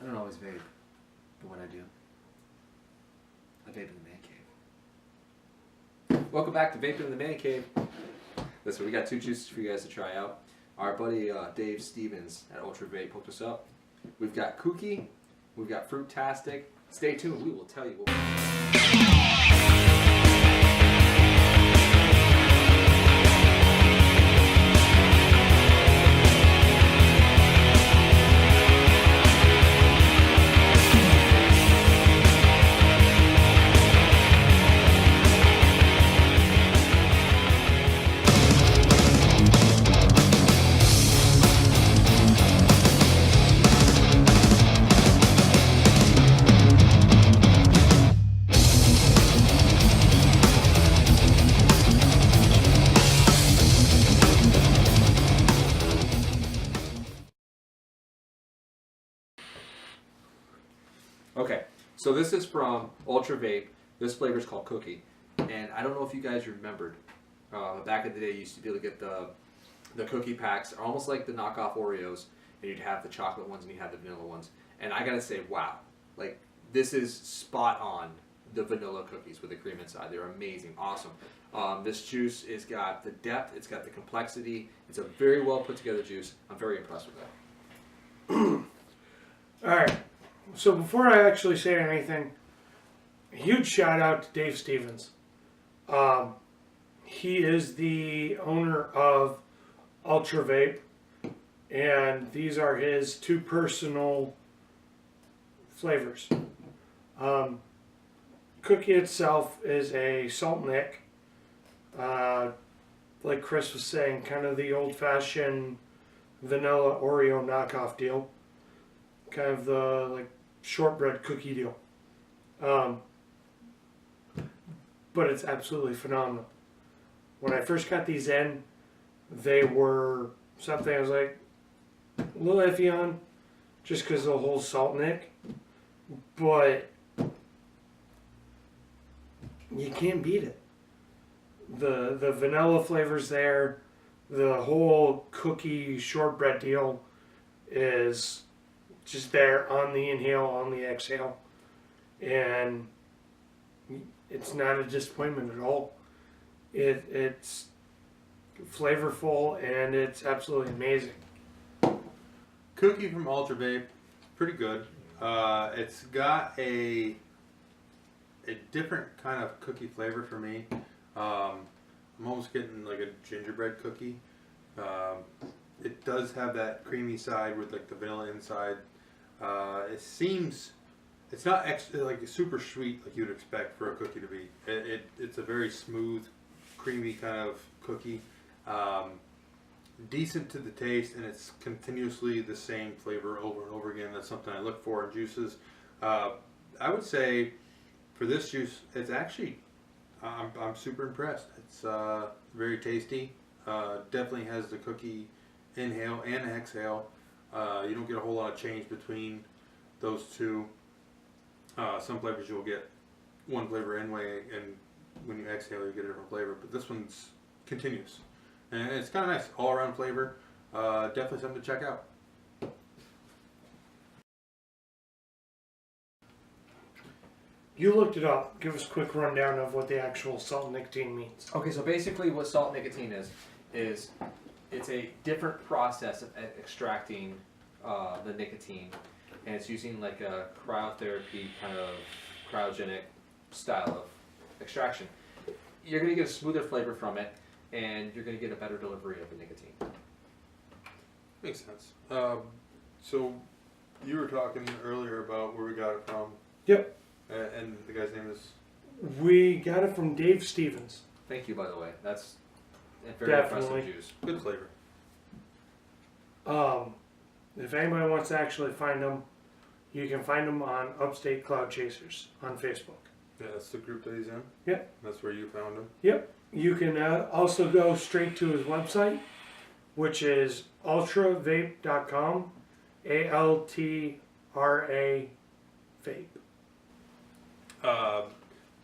I don't always vape, but when I do, I vape in the man cave. Welcome back to Vaping in the Man Cave. Listen, we got 2 juices for you guys to try out. Our buddy Dave Stevens at AltraVape hooked us up. We've got Cooky, we've got Fru-Tas-Tic. Stay tuned, we will tell you what Okay, so this is from AltraVape. This flavor is called Cooky, and I don't know if you guys remembered. Back in the day, you used to be able to get the cookie packs, almost like the knockoff Oreos, and you'd have the chocolate ones and you have the vanilla ones. And I gotta say, wow, like this is spot on the vanilla cookies with the cream inside. They're amazing, awesome. This juice has got the depth, it's got the complexity. It's a very well put together juice. I'm very impressed with that. All right. So before I actually say anything, a huge shout out to Dave Stevens. He is the owner of AltraVape, and these are his 2 personal flavors. Cooky itself is a salt nick. Like Chris was saying, kind of the old-fashioned vanilla Oreo knockoff deal. Kind of the like shortbread cookie deal. But it's absolutely phenomenal. When I first got these in, they were something I was like a little iffy on, just because of the whole salt nick. But you can't beat it. The vanilla flavor's there. The whole cookie shortbread deal is just there on the inhale, on the exhale, and it's not a disappointment at all. It's flavorful and it's absolutely amazing. Cooky from AltraVape, pretty good. It's got a different kind of cookie flavor for me. I'm almost getting like a gingerbread cookie. It does have that creamy side with like the vanilla inside. It's not like super sweet like you'd expect for a cookie to be. It's a very smooth, creamy kind of cookie. Decent to the taste, and it's continuously the same flavor over and over again. That's something I look for in juices. I would say for this juice, it's actually I'm super impressed. It's very tasty. Definitely has the cookie inhale and exhale. You don't get a whole lot of change between those 2. Some flavors you'll get one flavor anyway, and when you exhale you get a different flavor, but this one's continuous. And it's kind of nice, all-around flavor. Definitely something to check out. You looked it up. Give us a quick rundown of what the actual salt nicotine means. Okay, so basically what salt nicotine is it's a different process of extracting the nicotine, and it's using like a cryotherapy kind of cryogenic style of extraction. You're going to get a smoother flavor from it, and you're going to get a better delivery of the nicotine. Makes sense. So you were talking earlier about where we got it from. Yep. And the guy's name is? We got it from Dave Stevens. Thank you, by the way. That's a very Definitely. impressive juice. Good flavor. If anybody wants to actually find them, you can find them on Upstate Cloud Chasers on Facebook. Yeah, that's the group that he's in? Yep. That's where you found him? Yep. You can also go straight to his website, which is AltraVape.com, ALTRA Vape.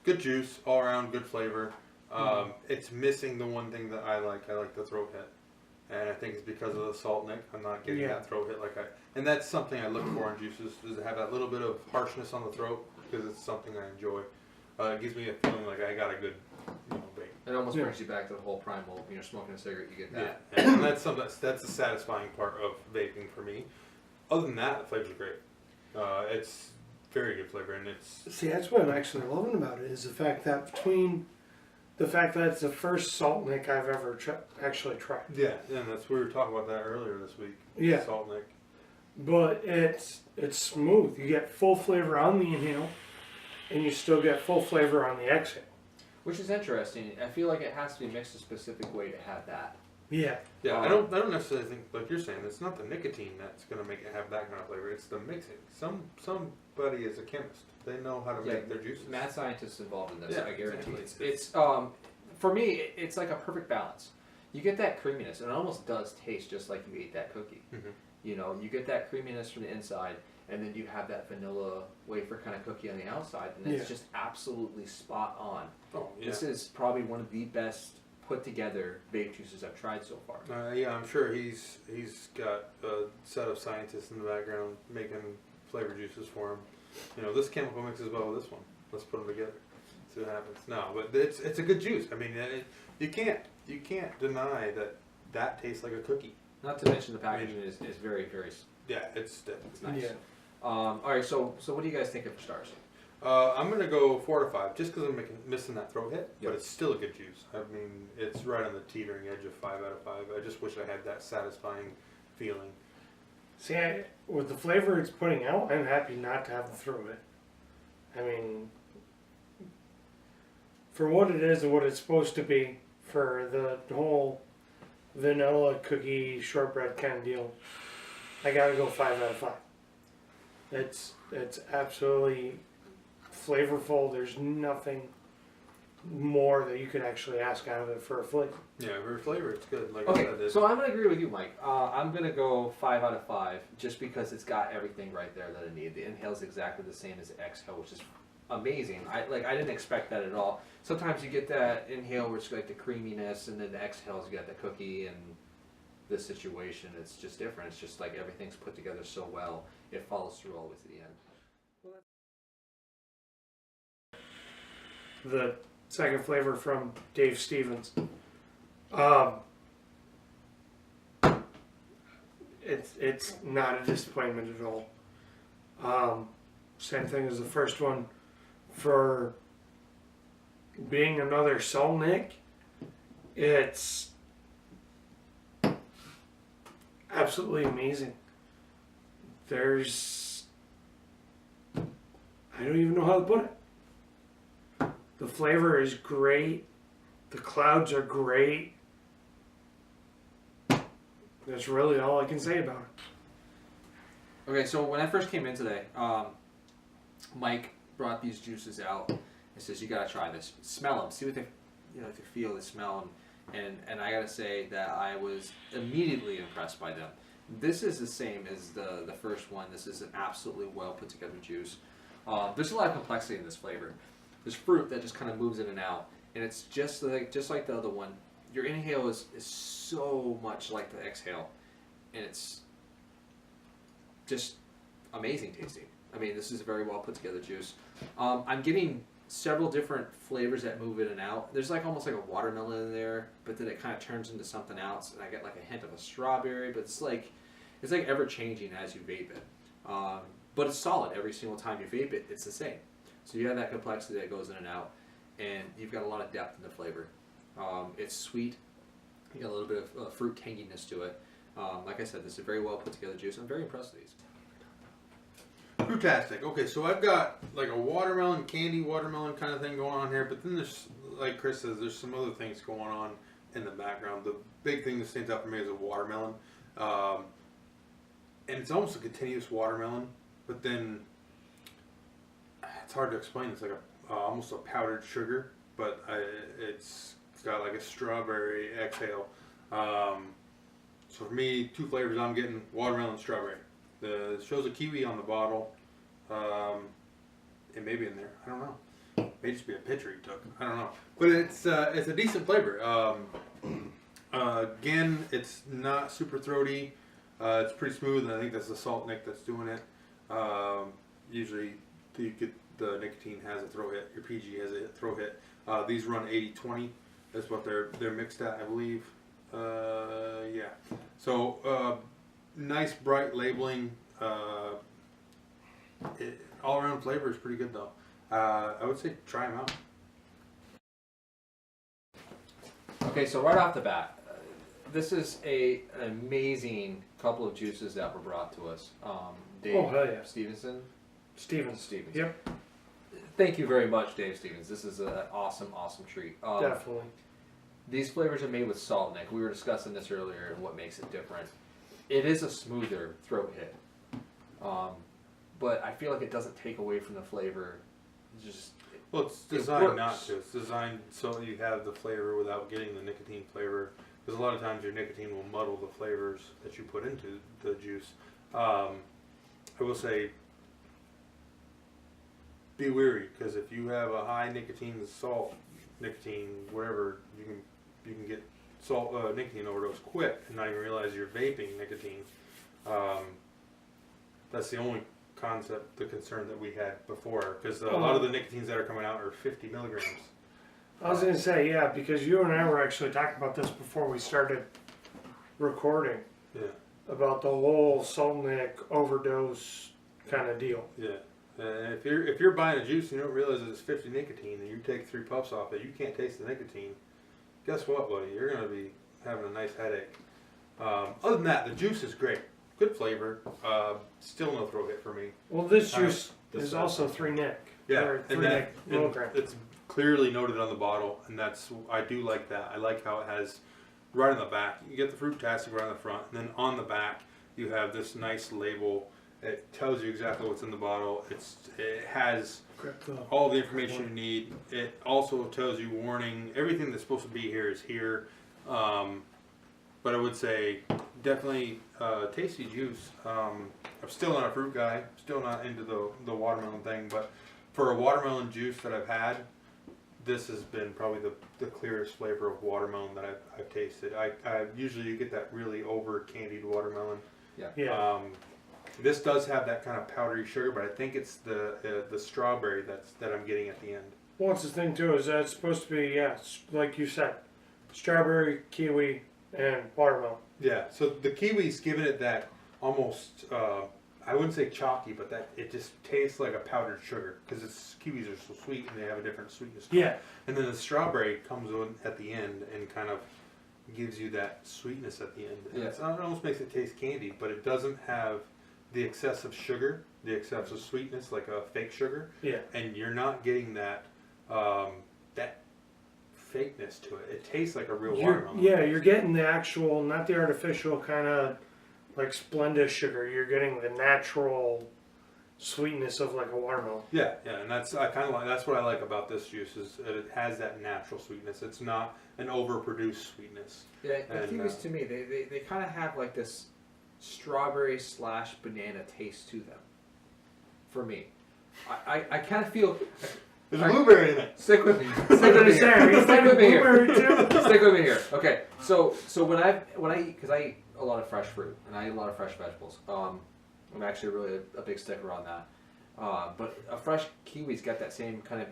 Good juice, all around good flavor. It's missing the one thing that I like. I like the throat hit. and I think it's because of the salt nick. I'm not getting that throat hit and that's something I look for in juices, is to have that little bit of harshness on the throat, because it's something I enjoy. It gives me a feeling like I got a good, vape. It almost brings you back to the whole primal. When you're smoking a cigarette, you get that. Yeah, and that's the satisfying part of vaping for me. Other than that, the flavor's great. It's very good flavor, and it's... See, that's what I'm actually loving about it, is the fact that it's the first salt nick I've ever actually tried. Yeah, and we were talking about that earlier this week. Yeah. Salt nick. But it's smooth. You get full flavor on the inhale, and you still get full flavor on the exhale. Which is interesting. I feel like it has to be mixed a specific way to have that. Yeah. Yeah, I don't necessarily think, like you're saying, it's not the nicotine that's going to make it have that kind of flavor. It's the mixing. Somebody is a chemist. They know how to make their juices. Mad scientists involved in this. Yeah, I guarantee. exactly. It's for me, it's like a perfect balance. You get that creaminess, and it almost does taste just like you ate that cookie. Mm-hmm. You get that creaminess from the inside, and then you have that vanilla wafer kind of cookie on the outside, and it's just absolutely spot on. Oh, yeah. This is probably one of the best put together vape juices I've tried so far. Yeah, I'm sure he's got a set of scientists in the background making flavor juices for him. This chemical mixes well with this one. Let's put them together. See what happens. No, but it's a good juice. I mean, you can't deny that tastes like a cookie. Not to mention the packaging is very, very. Yeah, it's nice. Yeah. All right, so what do you guys think of for stars? I'm gonna go 4 to 5, just because I'm missing that throat hit. Yep. But it's still a good juice. I mean, it's right on the teetering edge of 5 out of 5. I just wish I had that satisfying feeling. See, with the flavor it's putting out, I'm happy not to have the throat hit. I mean, for what it is and what it's supposed to be, for the whole vanilla cookie shortbread kind of deal, I gotta go 5 out of 5. It's absolutely flavorful. There's nothing more that you could actually ask out of it for a flavor. Yeah, for flavor, it's good. Like Okay, I said, so I'm going to agree with you, Mike. I'm going to go 5 out of 5 just because it's got everything right there that I need. The inhale is exactly the same as the exhale, which is amazing. I didn't expect that at all. Sometimes you get that inhale where it's like the creaminess, and then the exhales you got the cookie, and this situation it's just different. It's just like everything's put together so well. It follows through all the way to the end. The second flavor from Dave Stevens. It's not a disappointment at all. Same thing as the first one. For being another Soul Nick, it's absolutely amazing. I don't even know how to put it. The flavor is great. The clouds are great. That's really all I can say about it. Okay, so when I first came in today, Mike brought these juices out and says, "You gotta try this. Smell them. See what they, they feel, they smell them." And I gotta say that I was immediately impressed by them. This is the same as the first one. This is an absolutely well put together juice. There's a lot of complexity in this flavor. There's fruit that just kind of moves in and out, and it's just like the other one. Your inhale is so much like the exhale, and it's just amazing tasting. I mean, this is a very well put together juice. I'm getting several different flavors that move in and out. There's like almost like a watermelon in there, but then it kind of turns into something else, and I get like a hint of a strawberry. But it's like ever changing as you vape it. But it's solid every single time you vape it. It's the same. So you have that complexity that goes in and out, and you've got a lot of depth in the flavor. It's sweet. You got a little bit of fruit tanginess to it. Like I said, this is a very well put together juice. I'm very impressed with these. Fru-Tas-Tic. Okay, so I've got like a watermelon, candy watermelon kind of thing going on here, but then there's, like Chris says, there's some other things going on in the background. The big thing that stands out for me is a watermelon. And it's almost a continuous watermelon, but then it's hard to explain. It's like almost a powdered sugar, but it's got like a strawberry exhale. So for me, 2 flavors I'm getting: watermelon and strawberry. It shows a kiwi on the bottle. It may be in there. I don't know. It may just be a picture he took. I don't know. But it's a decent flavor. Again, it's not super throaty. It's pretty smooth, and I think that's the salt nic that's doing it. Usually, you get the nicotine has a throat hit. Your PG has a throat hit. These run 80-20. That's what they're mixed at, I believe. Yeah. So nice bright labeling. All around flavor is pretty good though. I would say try them out. Okay, so right off the bat, this is an amazing couple of juices that were brought to us. Dave hell yeah. Stevenson. Stevens. Yep. Thank you very much, Dave Stevens. This is an awesome, awesome treat. Definitely. These flavors are made with salt nic. We were discussing this earlier and what makes it different. It is a smoother throat hit, but I feel like it doesn't take away from the flavor. Well, it's designed not to. It's designed so you have the flavor without getting the nicotine flavor. Because a lot of times your nicotine will muddle the flavors that you put into the juice. I will say, be wary, because if you have a high nicotine, salt, nicotine, whatever, you can get salt nicotine overdose quick and not even realize you're vaping nicotine. That's the only the concern that we had before, because a lot of the nicotines that are coming out are 50 milligrams. I was going to say, yeah, because you and I were actually talking about this before we started recording. Yeah. About the whole salt nic overdose kind of deal. Yeah. If you're buying a juice and you don't realize it's 50 nicotine and you take 3 puffs off it, you can't taste the nicotine. Guess what, buddy? You're going to be having a nice headache. Other than that, the juice is great. Good flavor. Still no throat hit for me. Well, this juice is also 3 nic. Yeah, or 3 nic milligram. It's clearly noted on the bottle, and I do like that. I like how it has right on the back. You get the Fru-Tas-Tic right on the front, and then on the back you have this nice label. It tells you exactly what's in the bottle. It has all the information you need. It also tells you warning. Everything that's supposed to be here is here. But I would say definitely tasty juice. I'm still not a fruit guy. Still not into the watermelon thing. But for a watermelon juice that I've had, this has been probably the clearest flavor of watermelon that I've tasted. I usually you get that really over candied watermelon. Yeah. This does have that kind of powdery sugar, but I think it's the strawberry that I'm getting at the end. Well, what's the thing too is that it's supposed to be, yeah, like you said, strawberry, kiwi, and watermelon. Yeah. So the kiwi's giving it that almost I wouldn't say chalky, but that it just tastes like a powdered sugar because kiwis are so sweet and they have a different sweetness. Yeah. And then the strawberry comes in at the end and kind of gives you that sweetness at the end. And it almost makes it taste candy, but it doesn't have the excessive sugar, the excessive sweetness like a fake sugar. Yeah. And you're not getting that that fakeness to it. It tastes like a real watermelon. Yeah, you're getting the actual, not the artificial kind of like Splenda sugar. You're getting the natural sweetness of like a watermelon. Yeah, and that's what I like about this juice is that it has that natural sweetness. It's not an overproduced sweetness. Yeah, the kiwis to me, they kind of have like this strawberry / banana taste to them. For me, I kind of feel. There's a blueberry in it. Stick with me. Stick with me here. Stick with me here. Too? Stick with me here. Okay, so when I eat, because I eat a lot of fresh fruit and I eat a lot of fresh vegetables. I'm actually really a big sticker on that. But a fresh kiwi's got that same kind of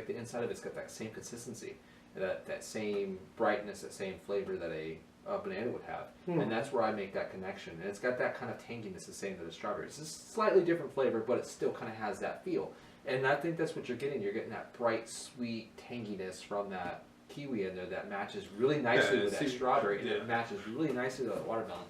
the inside of it's got that same consistency, that same brightness, that same flavor that a banana would have, and that's where I make that connection. And it's got that kind of tanginess the same as the strawberry. It's a slightly different flavor, but it still kind of has that feel. And I think that's what you're getting. You're getting that bright, sweet tanginess from that kiwi in there that matches really nicely with that strawberry, and it matches really nicely with that watermelon.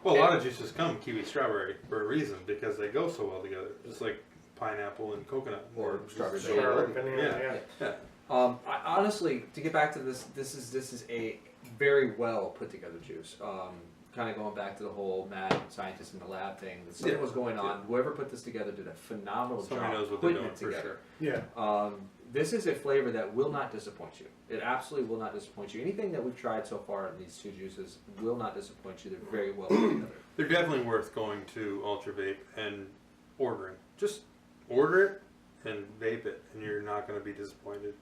Well, a lot of juices come kiwi strawberry for a reason because they go so well together. Just like pineapple and coconut, or strawberry banana. Yeah. I, honestly, to get back to this is a very well put together juice. Kind of going back to the whole mad scientist in the lab thing. Something was going on. Whoever put this together did a phenomenal Somebody job knows what putting they're it doing, together. for sure. Yeah. This is a flavor that will not disappoint you. It absolutely will not disappoint you. Anything that we've tried so far in these two juices will not disappoint you. They're very well put together. They're definitely worth going to AltraVape and ordering. Just order it and vape it, and you're not going to be disappointed.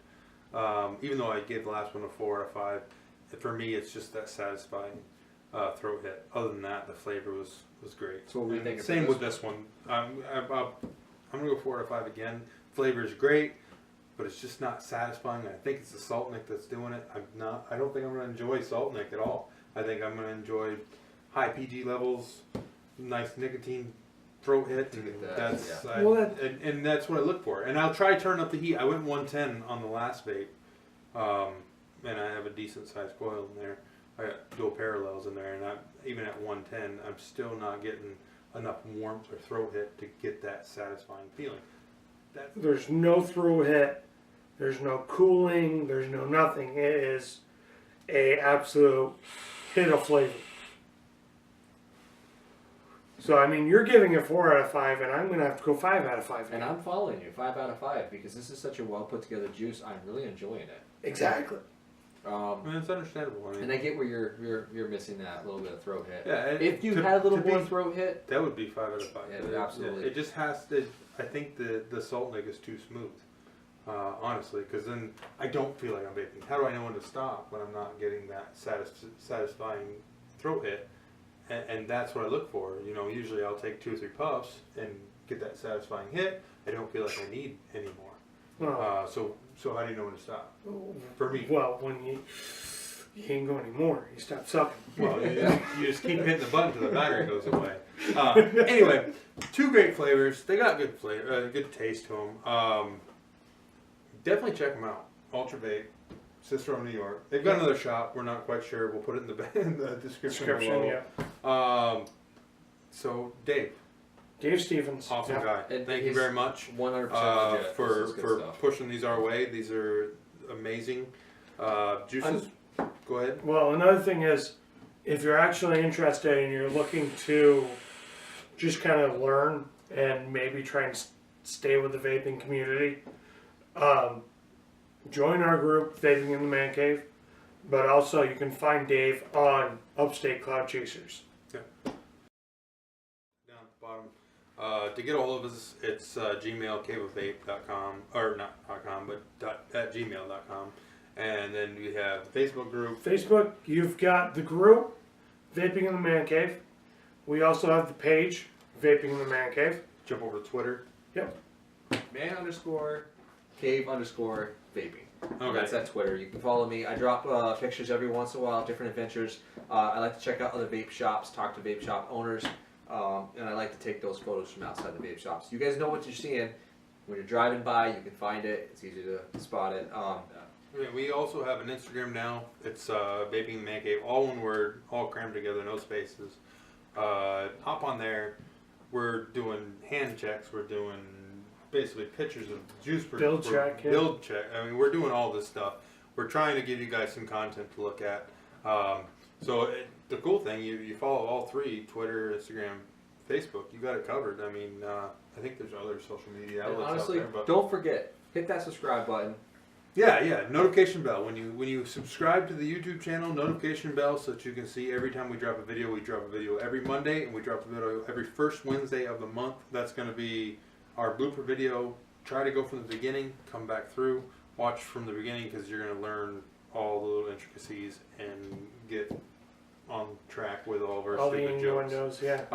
Even though I gave the last one a 4 out of 5, for me, it's just that satisfying throat hit. Other than that, the flavor was great. So what were you thinking? Same with this one. I'm gonna go 4 out of 5 again. Flavor is great, but it's just not satisfying. I think it's the salt nick that's doing it. I don't think I'm gonna enjoy salt nick at all. I think I'm gonna enjoy high PG levels, nice nicotine throat hit, and and that's what I look for. And I'll try turn up the heat. I went 110 on the last vape, and I have a decent sized coil in there. I got dual parallels in there, and even at 110, I'm still not getting enough warmth or throat hit to get that satisfying feeling. There's no throat hit. There's no cooling. There's no nothing. It is a absolute hit of flavor. So, I mean, you're giving it 4 out of 5, and I'm going to have to go 5 out of 5. And I'm following you, 5 out of 5, because this is such a well put together juice. I'm really enjoying it. Exactly. I mean, it's understandable. I mean, and I get where you're missing that little bit of throat hit. Yeah, if you had a little more throat hit, that would be 5 out of 5. Yeah, absolutely. It just has to. I think the salt nick is too smooth, honestly, because then I don't feel like I'm vaping. How do I know when to stop when I'm not getting that satisfying throat hit? And that's what I look for. You know, usually I'll take 2 or 3 puffs and get that satisfying hit. I don't feel like I need anymore. So how do you know when to stop? For me. Well, when you ain't go anymore, you stop sucking. Well, you just keep hitting the button until the battery goes away. Anyway, 2 great flavors. They got good flavor, good taste to them. Definitely check them out. AltraVape, Cicero N.Y. They've got another shop. We're not quite sure. We'll put it in the description below. Yeah. So Dave Stevens, awesome guy. And thank you very much 100% for pushing these our way. These are amazing juices. Go ahead. Well, another thing is, if you're actually interested and you're looking to just kind of learn and maybe try and stay with the vaping community, join our group, Vaping in the Man Cave. But also, you can find Dave on Upstate Cloud Chasers. Yeah. Down at the bottom. To get a hold of us, it's Gmail, caveofvape.com, or not .com, but at gmail.com. And then we have the Facebook group. Facebook, you've got the group, Vaping in the Man Cave. We also have the page, Vaping in the Man Cave. Jump over to Twitter. Yep. man_cave_vaping. Okay. That's at Twitter. You can follow me. I drop pictures every once in a while, different adventures. I like to check out other vape shops, talk to vape shop owners, and I like to take those photos from outside the vape shops. You guys know what you're seeing. When you're driving by, you can find it. It's easy to spot it. We also have an Instagram now. It's Vaping in the Man Cave, all one word, all crammed together, no spaces. Hop on there. We're doing hand checks. We're doing basically pictures of juice. Build check. I mean, we're doing all this stuff. We're trying to give you guys some content to look at. The cool thing, you follow all 3, Twitter, Instagram, Facebook. You got it covered. I mean, I think there's other social media outlets honestly, out there. But don't forget, hit that subscribe button. Yeah, notification bell. When you subscribe to the YouTube channel, notification bell so that you can see every time we drop a video. We drop a video every Monday, and we drop a video every first Wednesday of the month. That's going to be our blooper video. Try to go from the beginning, come back through, watch from the beginning, because you're going to learn all the little intricacies and get on track with all of our stupid jokes. Innuendos, yeah.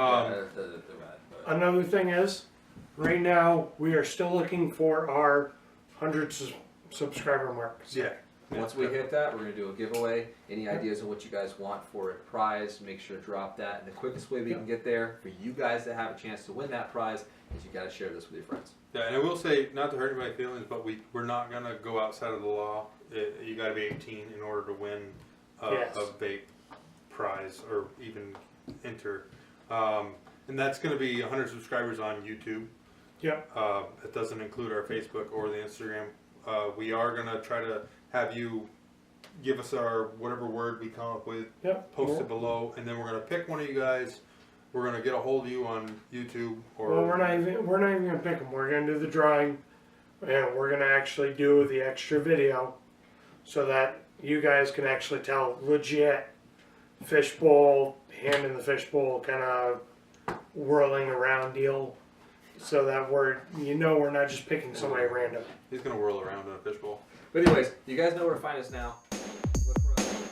Another thing is, right now we are still looking for our 100 subscriber mark. Yeah. Once we hit that, we're going to do a giveaway. Any ideas on what you guys want for a prize, make sure to drop that. And the quickest way we can get there for you guys to have a chance to win that prize is you got to share this with your friends. Yeah, and I will say, not to hurt anybody's feelings, but we're not going to go outside of the law. You got to be 18 in order to win a vape prize or even enter. And that's going to be 100 subscribers on YouTube. Yep. It doesn't include our Facebook or the Instagram. We are going to try to have you give us our whatever word we come up with, post it below, and then we're going to pick one of you guys. We're going to get a hold of you on YouTube. Well, we're not even going to pick them. We're going to do the drawing, and we're going to actually do the extra video so that you guys can actually tell legit fishbowl, hand in the fishbowl kind of whirling around deal, so that we're not just picking somebody random. He's going to whirl around in a fishbowl. But anyways, you guys know where to find us now. Look for us.